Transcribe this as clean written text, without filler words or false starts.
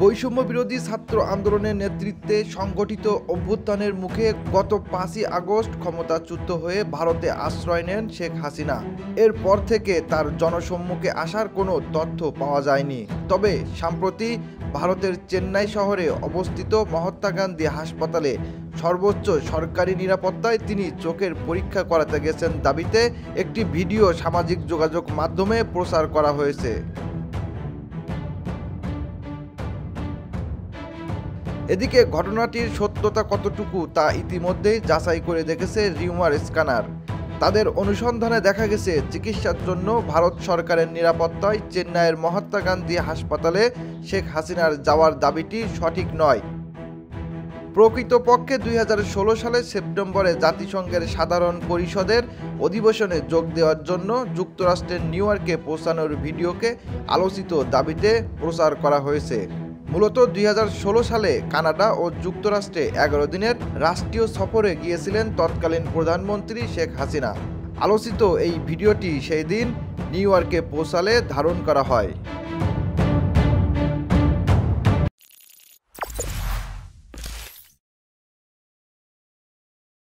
বৈষম্য বিরোধী ছাত্র আন্দোলনের নেতৃত্বে সংগঠিত অভ্যুত্থানের মুখে গত 5ই আগস্ট ক্ষমতাচ্যুত হয়ে ভারতে আশ্রয় নেন শেখ হাসিনা। এরপর থেকে তার জনসম্মুখে আসার কোনো তথ্য পাওয়া যায়নি। তবে সম্প্রতি ভারতের চেন্নাই শহরে অবস্থিত মহাত্মা গান্ধী হাসপাতালে সর্বোচ্চ সরকারি নিরাপত্তায় তিনি চোখের পরীক্ষা করাতে গেছেন দাবিতে একটি ভিডিও সামাজিক যোগাযোগ মাধ্যমে প্রচার করা হয়েছে। এদিকে ঘটনাটির সত্যতা কতটুকু তা ইতিমধ্যেই যাচাই করে দেখেছে রিউমার স্ক্যানার। তাদের অনুসন্ধানে দেখা গেছে চিকিৎসার জন্য ভারত সরকারের নিরাপত্তায় চেন্নাইয়ের মহাত্মা গান্ধী হাসপাতালে শেখ হাসিনার যাওয়ার দাবিটি সঠিক নয়। প্রকৃতপক্ষে 2016 সালের সেপ্টেম্বরে জাতিসংঘের সাধারণ পরিষদের অধিবেশনে যোগ দেওয়ার জন্য যুক্তরাষ্ট্রের নিউ ইয়র্কে পৌঁছানোর ভিডিওকে আলোচিত দাবিতে প্রচার করা হয়েছে। মূলত 2016 সালে কানাডা ও যুক্তরাষ্ট্রে 11 দিনের রাষ্ট্রীয় সফরে গিয়েছিলেন তৎকালীন প্রধানমন্ত্রী শেখ হাসিনা। আলোচিত এই ভিডিওটি সেই দিন নিউ ইয়র্কে পৌঁছালে ধারণ করা হয়।